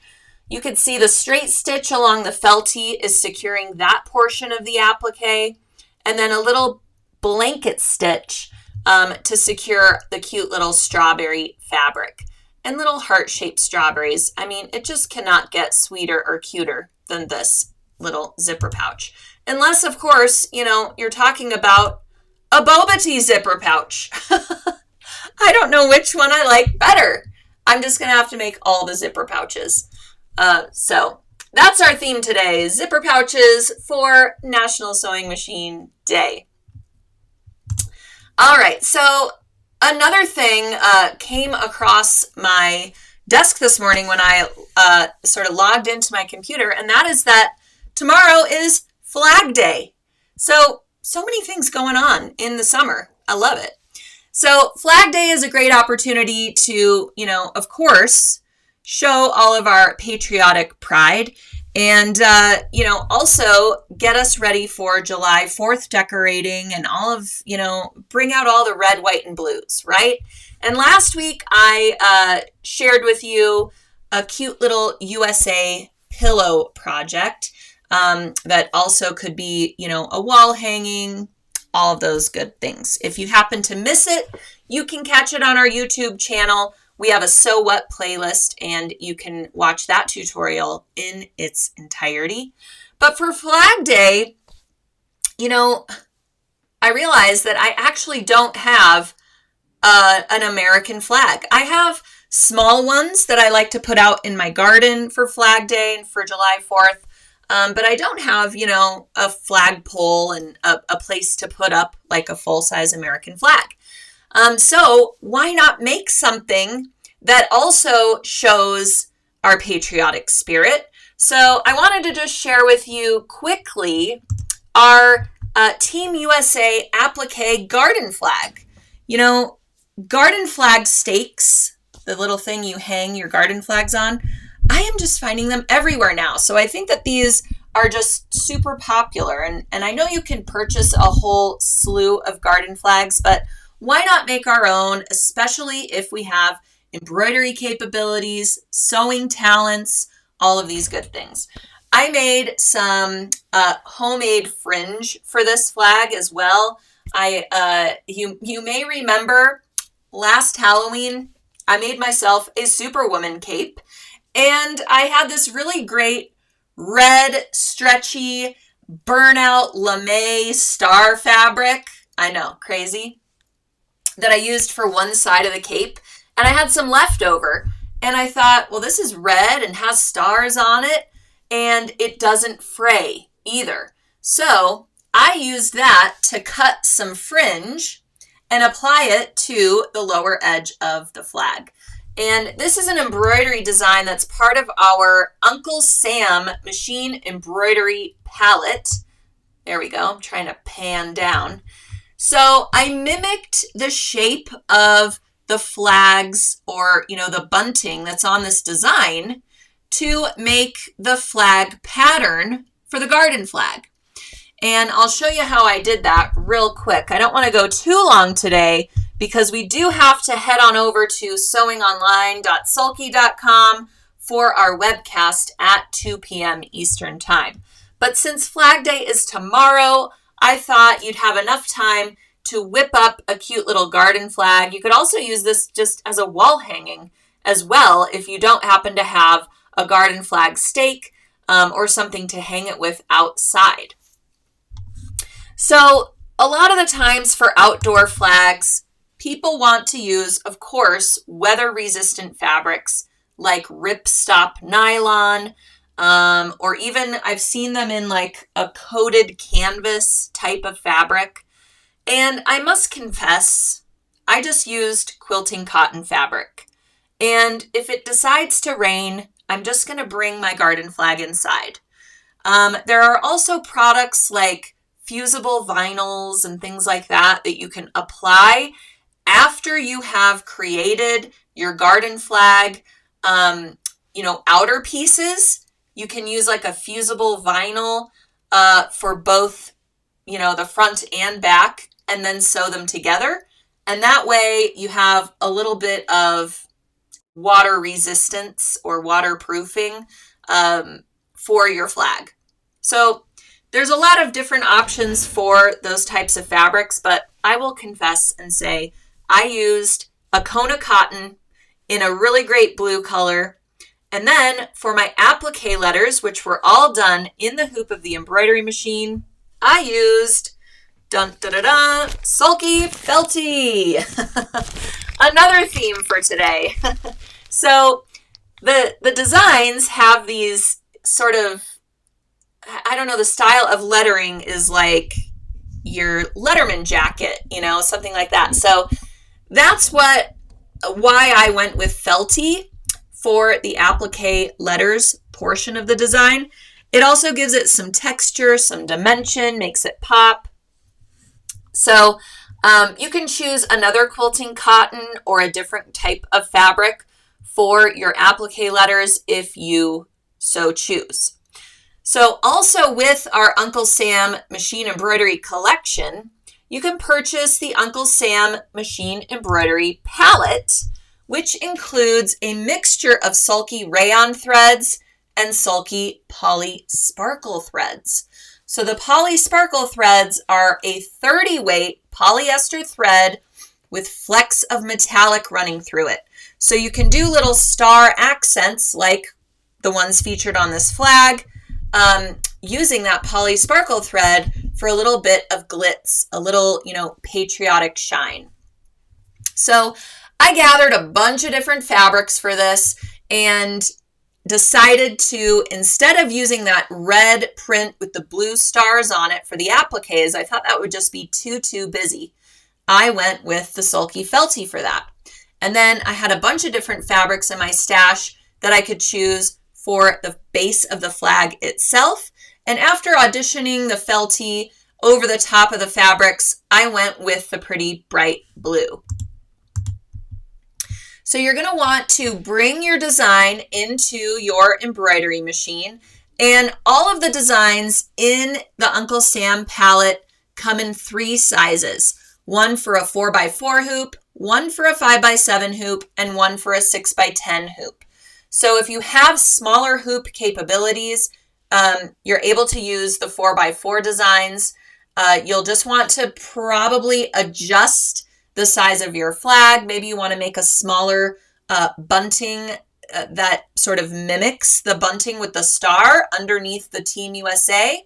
You can see the straight stitch along the felty is securing that portion of the applique, and then a little blanket stitch to secure the cute little strawberry fabric and little heart-shaped strawberries. I mean, it just cannot get sweeter or cuter than this little zipper pouch. Unless, of course, you're talking about a boba tea zipper pouch. I don't know which one I like better. I'm just going to have to make all the zipper pouches. So that's our theme today, zipper pouches for National Sewing Machine Day. All right, so another thing came across my desk this morning when I sort of logged into my computer, and that is that tomorrow is Flag Day. So many things going on in the summer. I love it. So Flag Day is a great opportunity to, of course, show all of our patriotic pride and, also get us ready for July 4th decorating and all of, bring out all the red, white, and blues, right? And last week I shared with you a cute little USA pillow project that also could be, a wall hanging, all of those good things. If you happen to miss it, you can catch it on our YouTube channel. We have a So What playlist, and you can watch that tutorial in its entirety. But for Flag Day, I realized that I actually don't have an American flag. I have small ones that I like to put out in my garden for Flag Day and for July 4th. But I don't have, a flagpole and a place to put up like a full-size American flag. So why not make something that also shows our patriotic spirit? So I wanted to just share with you quickly our Team USA applique garden flag. Garden flag stakes, the little thing you hang your garden flags on, I am just finding them everywhere now. So I think that these are just super popular. And I know you can purchase a whole slew of garden flags, but why not make our own, especially if we have embroidery capabilities, sewing talents, all of these good things. I made some homemade fringe for this flag as well. You may remember last Halloween, I made myself a Superwoman cape. And I had this really great red, stretchy, burnout lame star fabric. I know, crazy. That I used for one side of the cape. And I had some leftover. And I thought, well, this is red and has stars on it. And it doesn't fray either. So I used that to cut some fringe and apply it to the lower edge of the flag. And this is an embroidery design that's part of our Uncle Sam machine embroidery palette. There we go. I'm trying to pan down. So I mimicked the shape of the flags or, the bunting that's on this design to make the flag pattern for the garden flag. And I'll show you how I did that real quick. I don't want to go too long today because we do have to head on over to sewingonline.sulky.com for our webcast at 2 p.m. Eastern Time. But since Flag Day is tomorrow, I thought you'd have enough time to whip up a cute little garden flag. You could also use this just as a wall hanging as well if you don't happen to have a garden flag stake or something to hang it with outside. So a lot of the times for outdoor flags, people want to use, of course, weather-resistant fabrics like ripstop nylon, or even I've seen them in like a coated canvas type of fabric. And I must confess, I just used quilting cotton fabric. And if it decides to rain, I'm just going to bring my garden flag inside. There are also products like fusible vinyls and things like that that you can apply after you have created your garden flag, outer pieces. You can use like a fusible vinyl for both, the front and back, and then sew them together. And that way you have a little bit of water resistance or waterproofing for your flag. So there's a lot of different options for those types of fabrics, but I will confess and say I used a Kona cotton in a really great blue color. And then for my applique letters, which were all done in the hoop of the embroidery machine, I used Sulky Felty. Another theme for today. So the designs have these sort of, I don't know, the style of lettering is like your Letterman jacket, you know, something like that. So that's why I went with Felty for the applique letters portion of the design. It also gives it some texture, some dimension, makes it pop. So you can choose another quilting cotton or a different type of fabric for your applique letters if you so choose. So also with our Uncle Sam machine embroidery collection, you can purchase the Uncle Sam machine embroidery palette, which includes a mixture of sulky rayon threads and sulky poly sparkle threads. So the poly sparkle threads are a 30 weight polyester thread with flecks of metallic running through it. So you can do little star accents like the ones featured on this flag, using that poly sparkle thread for a little bit of glitz, a little, patriotic shine. So I gathered a bunch of different fabrics for this and decided to, instead of using that red print with the blue stars on it for the appliques, I thought that would just be too busy. I went with the sulky Felty for that. And then I had a bunch of different fabrics in my stash that I could choose for the base of the flag itself. And after auditioning the Felty over the top of the fabrics, I went with the pretty bright blue. So you're going to want to bring your design into your embroidery machine, and all of the designs in the Uncle Sam palette come in 3 sizes. One for a 4x4 hoop, one for a 5x7 hoop, and one for a 6x10 hoop. So if you have smaller hoop capabilities, you're able to use the 4x4 designs. You'll just want to probably adjust the size of your flag. Maybe you want to make a smaller bunting that sort of mimics the bunting with the star underneath the Team USA,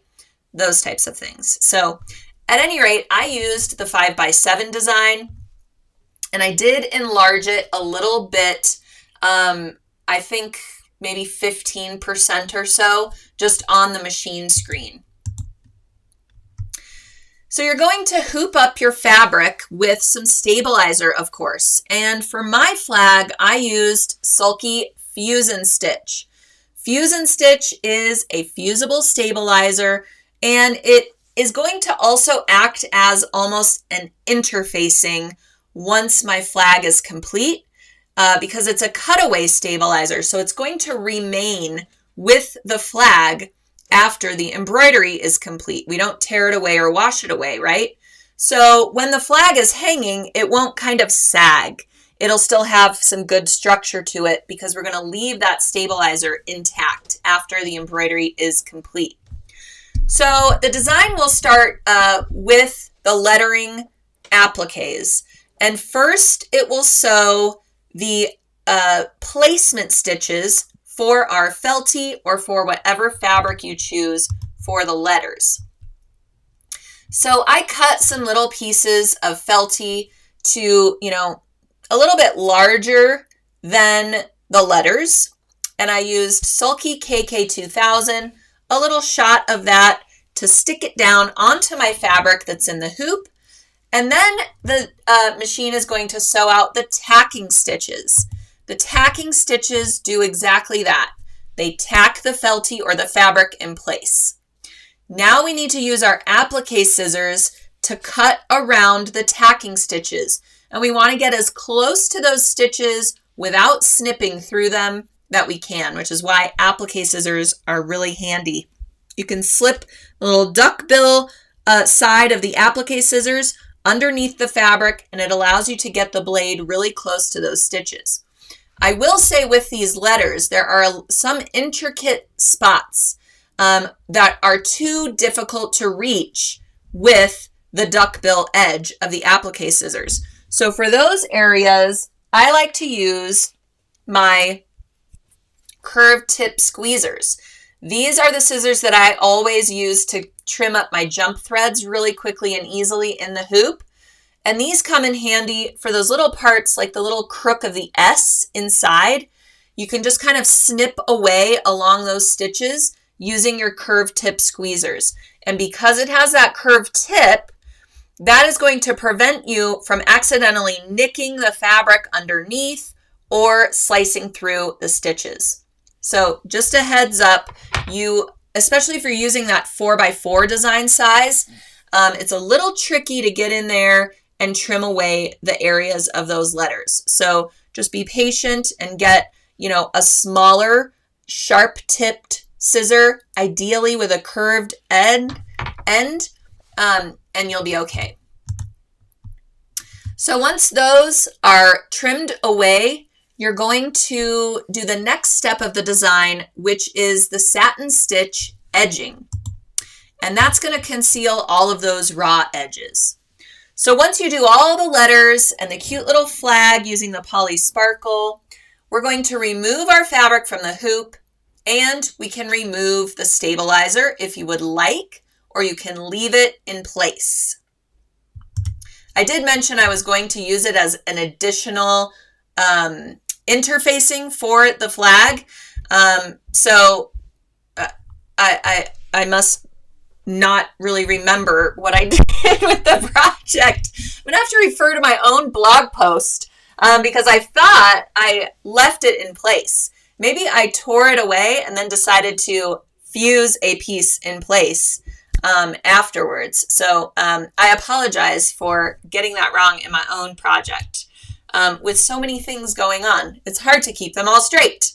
those types of things. So at any rate, I used the 5x7 design, and I did enlarge it a little bit, I think maybe 15% or so, just on the machine screen. So you're going to hoop up your fabric with some stabilizer, of course. And for my flag, I used Sulky Fuse and Stitch. Fuse and Stitch is a fusible stabilizer, and it is going to also act as almost an interfacing once my flag is complete, because it's a cutaway stabilizer. So it's going to remain with the flag after the embroidery is complete. We don't tear it away or wash it away, right? So when the flag is hanging, it won't kind of sag. It'll still have some good structure to it because we're going to leave that stabilizer intact after the embroidery is complete. So the design will start with the lettering appliques. And first it will sew the placement stitches for our Felty or for whatever fabric you choose for the letters. So I cut some little pieces of Felty to, a little bit larger than the letters. And I used Sulky KK2000, a little shot of that to stick it down onto my fabric that's in the hoop. And then the machine is going to sew out the tacking stitches. The tacking stitches do exactly that. They tack the Felty or the fabric in place. Now we need to use our applique scissors to cut around the tacking stitches. And we want to get as close to those stitches without snipping through them that we can, which is why applique scissors are really handy. You can slip the little duckbill side of the applique scissors underneath the fabric, and it allows you to get the blade really close to those stitches. I will say with these letters, there are some intricate spots that are too difficult to reach with the duckbill edge of the applique scissors. So for those areas, I like to use my curved tip squeezers. These are the scissors that I always use to trim up my jump threads really quickly and easily in the hoop. And these come in handy for those little parts like the little crook of the S inside. you can just kind of snip away along those stitches using your curved tip squeezers. And because it has that curved tip, that is going to prevent you from accidentally nicking the fabric underneath or slicing through the stitches. So just a heads up, especially if you're using that 4x4 design size, it's a little tricky to get in there and trim away the areas of those letters. So just be patient and get, a smaller, sharp-tipped scissor, ideally with a curved end, and you'll be okay. So once those are trimmed away, you're going to do the next step of the design, which is the satin stitch edging. And that's going to conceal all of those raw edges. So once you do all the letters and the cute little flag using the Poly Sparkle, we're going to remove our fabric from the hoop, and we can remove the stabilizer if you would like, or you can leave it in place. I did mention I was going to use it as an additional interfacing for the flag. I must not really remember what I did with the project. I'm going to have to refer to my own blog post because I thought I left it in place. Maybe I tore it away and then decided to fuse a piece in place afterwards. So I apologize for getting that wrong in my own project. With so many things going on, it's hard to keep them all straight.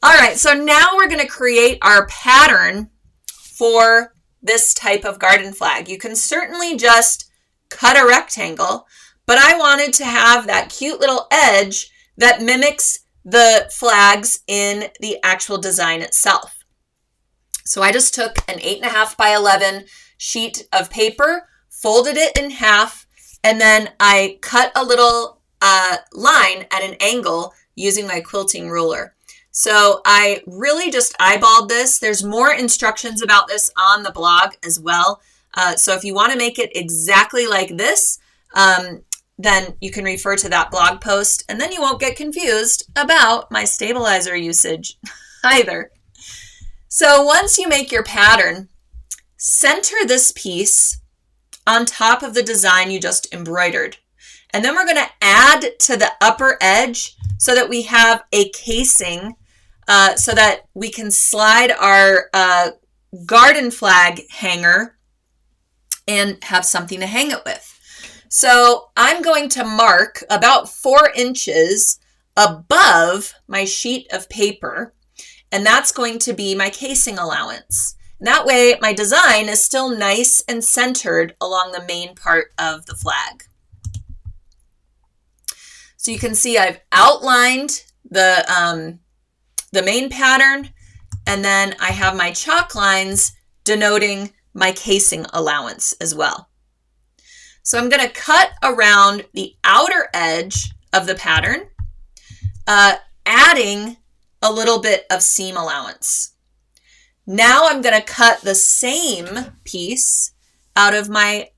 All right, so now we're going to create our pattern for this type of garden flag. You can certainly just cut a rectangle, but I wanted to have that cute little edge that mimics the flags in the actual design itself. So I just took an 8.5 by 11 sheet of paper, folded it in half, and then I cut a little line at an angle using my quilting ruler. So I really just eyeballed this. There's more instructions about this on the blog as well. So if you want to make it exactly like this, then you can refer to that blog post, and then you won't get confused about my stabilizer usage either. So once you make your pattern, center this piece on top of the design you just embroidered. And then we're going to add to the upper edge so that we have a casing so that we can slide our garden flag hanger and have something to hang it with. So I'm going to mark about 4 inches above my sheet of paper, and that's going to be my casing allowance. And that way my design is still nice and centered along the main part of the flag. So you can see I've outlined the main pattern, and then I have my chalk lines denoting my casing allowance as well. So I'm going to cut around the outer edge of the pattern, adding a little bit of seam allowance. Now I'm going to cut the same piece out of my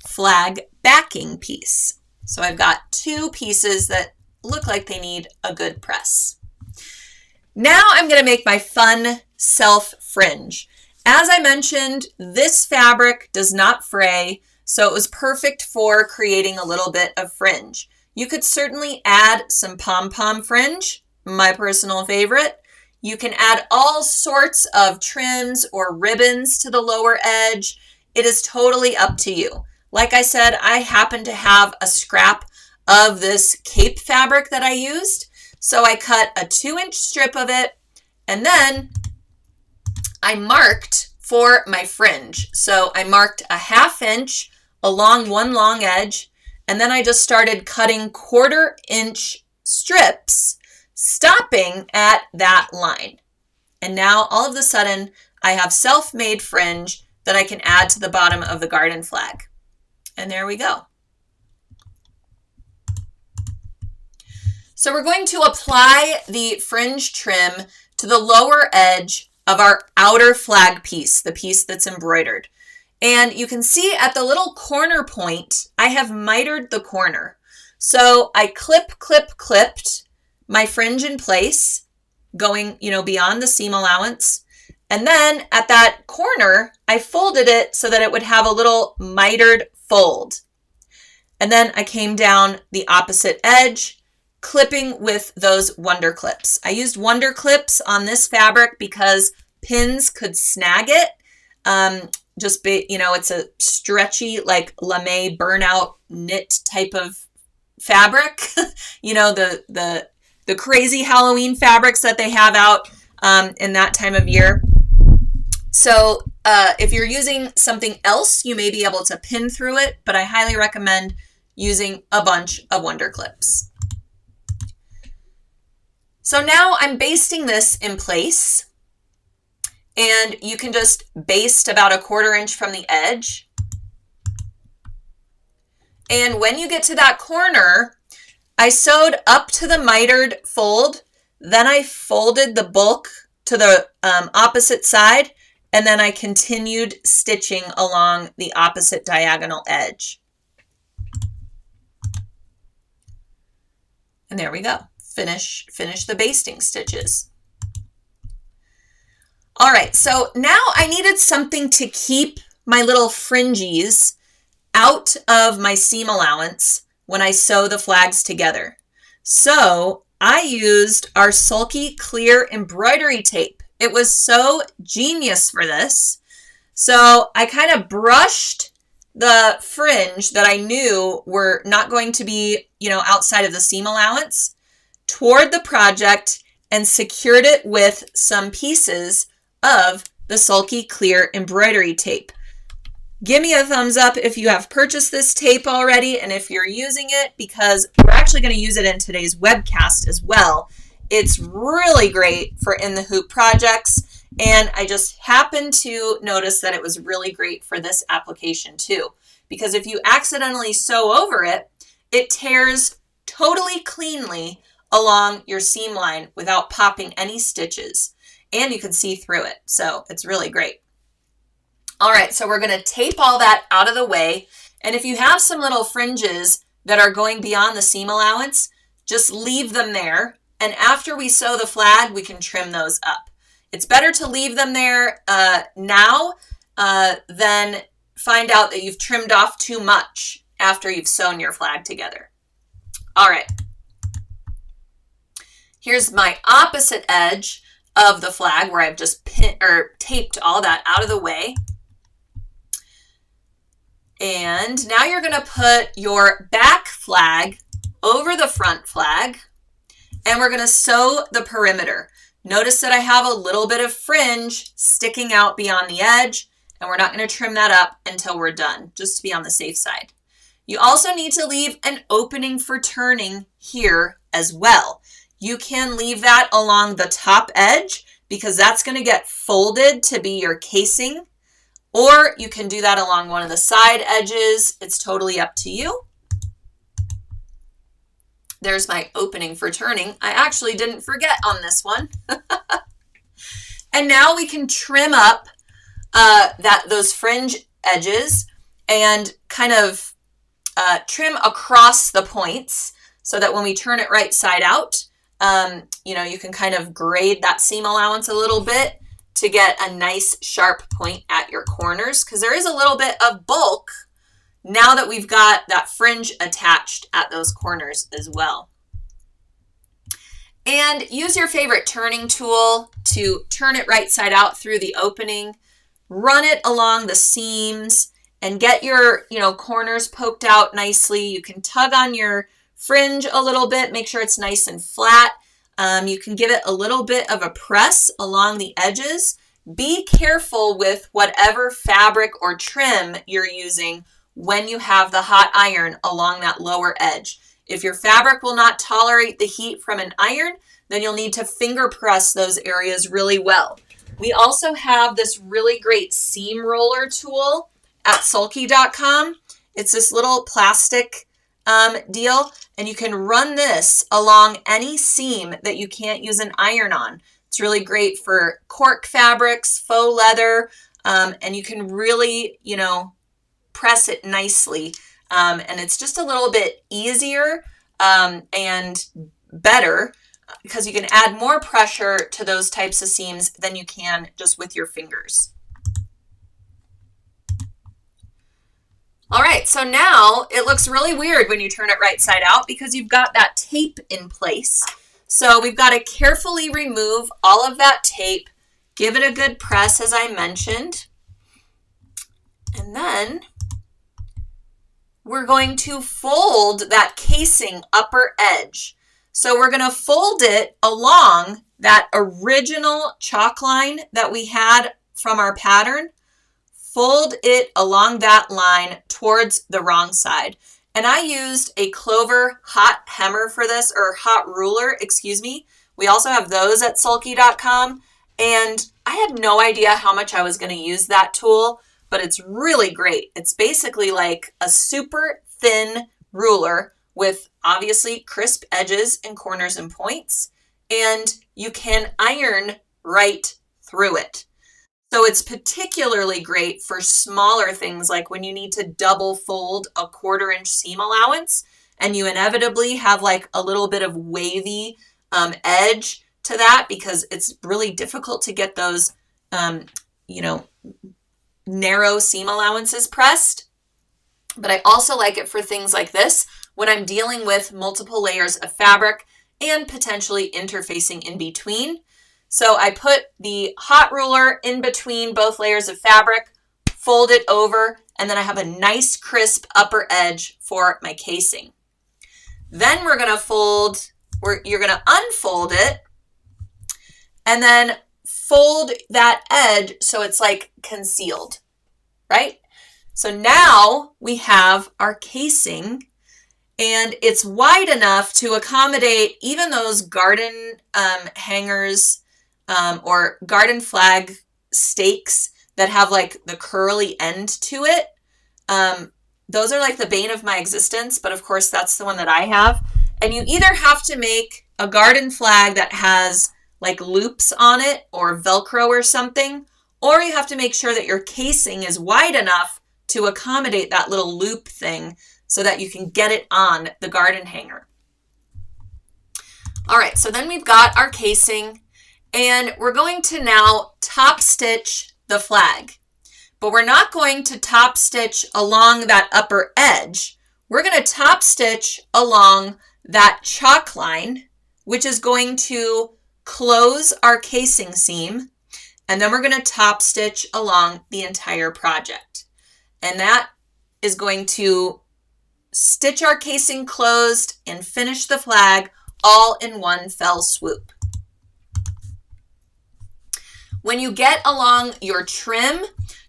flag backing piece. So I've got 2 pieces that look like they need a good press. Now I'm going to make my fun self fringe. As I mentioned, this fabric does not fray, so it was perfect for creating a little bit of fringe. You could certainly add some pom-pom fringe, my personal favorite. You can add all sorts of trims or ribbons to the lower edge. It is totally up to you. Like I said, I happen to have a scrap of this cape fabric that I used. So I cut a 2-inch strip of it, and then I marked for my fringe. So I marked a 1/2 inch along one long edge, and then I just started cutting 1/4 inch strips, stopping at that line. And now all of a sudden I have self-made fringe that I can add to the bottom of the garden flag. And there we go. So we're going to apply the fringe trim to the lower edge of our outer flag piece, the piece that's embroidered. And you can see at the little corner point, I have mitered the corner. So I clipped my fringe in place, going, beyond the seam allowance. And then at that corner, I folded it so that it would have a little mitered fold. And then I came down the opposite edge, clipping with those Wonder Clips. I used Wonder Clips on this fabric because pins could snag it. It's a stretchy, like lame burnout knit type of fabric. The crazy Halloween fabrics that they have out in that time of year. So if you're using something else, you may be able to pin through it, but I highly recommend using a bunch of Wonder Clips. So now I'm basting this in place, and you can just baste about 1/4 inch from the edge. And when you get to that corner, I sewed up to the mitered fold, then I folded the bulk to the opposite side, and then I continued stitching along the opposite diagonal edge. And there we go. Finish the basting stitches. All right, so now I needed something to keep my little fringes out of my seam allowance when I sew the flags together. So I used our Sulky clear embroidery tape. It was so genius for this. So I kind of brushed the fringe that I knew were not going to be, outside of the seam allowance toward the project and secured it with some pieces of the Sulky clear embroidery tape. Give me a thumbs up if you have purchased this tape already and if you're using it, because we're actually going to use it in today's webcast as well. It's really great for in the hoop projects, and I just happened to notice that it was really great for this application too, because if you accidentally sew over it, it tears totally cleanly along your seam line without popping any stitches, and you can see through it. So it's really great. All right, so we're going to tape all that out of the way. And if you have some little fringes that are going beyond the seam allowance, just leave them there. And after we sew the flag, we can trim those up. It's better to leave them there now than find out that you've trimmed off too much after you've sewn your flag together. All right. Here's my opposite edge of the flag where I've just taped all that out of the way. And now you're going to put your back flag over the front flag, and we're going to sew the perimeter. Notice that I have a little bit of fringe sticking out beyond the edge, and we're not going to trim that up until we're done, just to be on the safe side. You also need to leave an opening for turning here as well. You can leave that along the top edge because that's going to get folded to be your casing, or you can do that along one of the side edges. It's totally up to you. There's my opening for turning. I actually didn't forget on this one. And now we can trim up those fringe edges and kind of trim across the points so that when we turn it right side out, you can kind of grade that seam allowance a little bit to get a nice sharp point at your corners, because there is a little bit of bulk now that we've got that fringe attached at those corners as well. And use your favorite turning tool to turn it right side out through the opening, run it along the seams, and get your corners poked out nicely. You can tug on your fringe a little bit, make sure it's nice and flat. You can give it a little bit of a press along the edges. Be careful with whatever fabric or trim you're using when you have the hot iron along that lower edge. If your fabric will not tolerate the heat from an iron, then you'll need to finger press those areas really well. We also have this really great seam roller tool at sulky.com. It's this little plastic deal, and you can run this along any seam that you can't use an iron on. It's really great for cork fabrics, faux leather, and you can really, press it nicely. And it's just a little bit easier and better because you can add more pressure to those types of seams than you can just with your fingers. All right, so now it looks really weird when you turn it right side out because you've got that tape in place. So we've got to carefully remove all of that tape, give it a good press as I mentioned, and then we're going to fold that casing upper edge. So we're going to fold it along that original chalk line that we had from our pattern. Fold it along that line towards the wrong side. And I used a Clover hot hammer for this, or hot ruler, excuse me. We also have those at Sulky.com. And I had no idea how much I was going to use that tool, but it's really great. It's basically like a super thin ruler with obviously crisp edges and corners and points, and you can iron right through it. So it's particularly great for smaller things like when you need to double fold a 1/4 inch seam allowance and you inevitably have like a little bit of wavy edge to that because it's really difficult to get those, narrow seam allowances pressed. But I also like it for things like this when I'm dealing with multiple layers of fabric and potentially interfacing in between. So I put the hot ruler in between both layers of fabric, fold it over, and then I have a nice crisp upper edge for my casing. Then we're going to you're going to unfold it and then fold that edge so it's like concealed, right? So now we have our casing and it's wide enough to accommodate even those garden hangers or garden flag stakes that have like the curly end to it. Those are like the bane of my existence, but of course that's the one that I have. And you either have to make a garden flag that has like loops on it or Velcro or something, or you have to make sure that your casing is wide enough to accommodate that little loop thing so that you can get it on the garden hanger. All right, so then we've got our casing and we're going to now top stitch the flag, but we're not going to top stitch along that upper edge. We're going to top stitch along that chalk line, which is going to close our casing seam, and then we're going to top stitch along the entire project. And that is going to stitch our casing closed and finish the flag all in one fell swoop. When you get along your trim,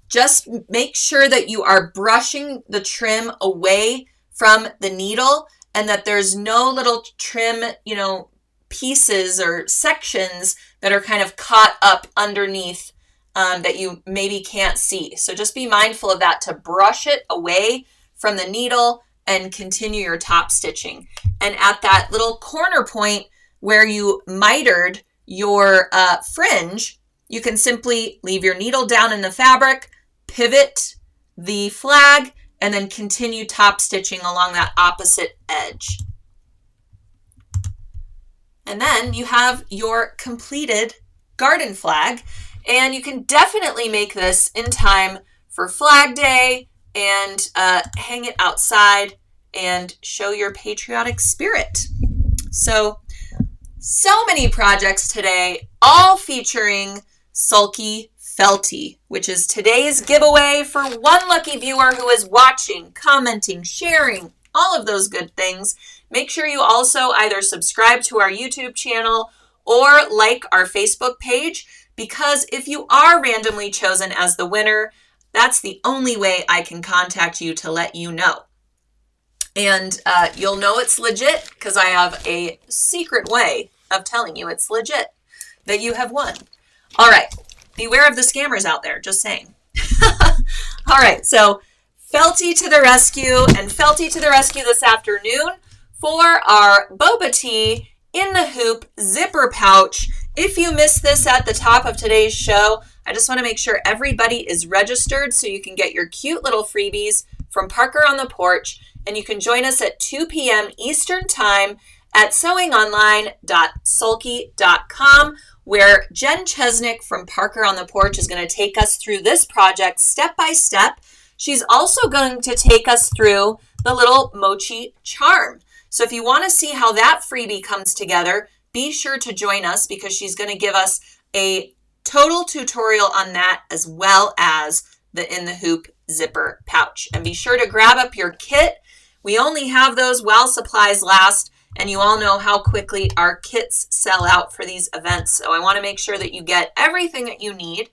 just make sure that you are brushing the trim away from the needle and that there's no little trim, pieces or sections that are kind of caught up underneath that you maybe can't see. So just be mindful of that, to brush it away from the needle and continue your top stitching. And at that little corner point where you mitered your fringe, you can simply leave your needle down in the fabric, pivot the flag, and then continue top stitching along that opposite edge. And then you have your completed garden flag, and you can definitely make this in time for Flag Day and hang it outside and show your patriotic spirit. So many projects today, all featuring Sulky Felty, which is today's giveaway for one lucky viewer who is watching, commenting, sharing, all of those good things. Make sure you also either subscribe to our YouTube channel or like our Facebook page, because if you are randomly chosen as the winner, that's the only way I can contact you to let you know. And you'll know it's legit because I have a secret way of telling you it's legit that you have won. All right, beware of the scammers out there, just saying. All right, so Felty to the rescue, and Felty to the rescue this afternoon for our Boba Tee in the Hoop zipper pouch. If you missed this at the top of today's show, I just want to make sure everybody is registered so you can get your cute little freebies from Parker on the Porch, and you can join us at 2 p.m. Eastern Time at sewingonline.sulky.com, where Jen Chesnick from Parker on the Porch is going to take us through this project step by step. She's also going to take us through the little mochi charm. So if you want to see how that freebie comes together, be sure to join us because she's going to give us a total tutorial on that as well as the In the Hoop zipper pouch. And be sure to grab up your kit. We only have those while supplies last, and you all know how quickly our kits sell out for these events. So I want to make sure that you get everything that you need.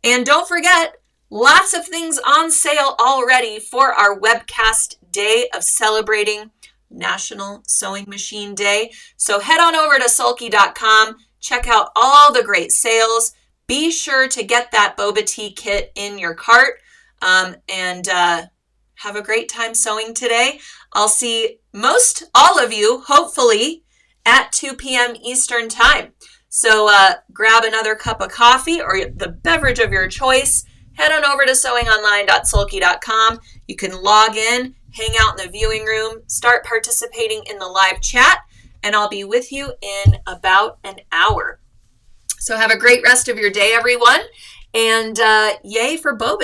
And don't forget, lots of things on sale already for our webcast day of celebrating National Sewing Machine Day. So head on over to sulky.com, check out all the great sales. Be sure to get that boba tea kit in your cart, and have a great time sewing today. I'll see most all of you, hopefully, at 2 p.m. Eastern Time. So grab another cup of coffee or the beverage of your choice. Head on over to sewingonline.sulky.com. You can log in, hang out in the viewing room, start participating in the live chat, and I'll be with you in about an hour. So have a great rest of your day, everyone, and yay for boba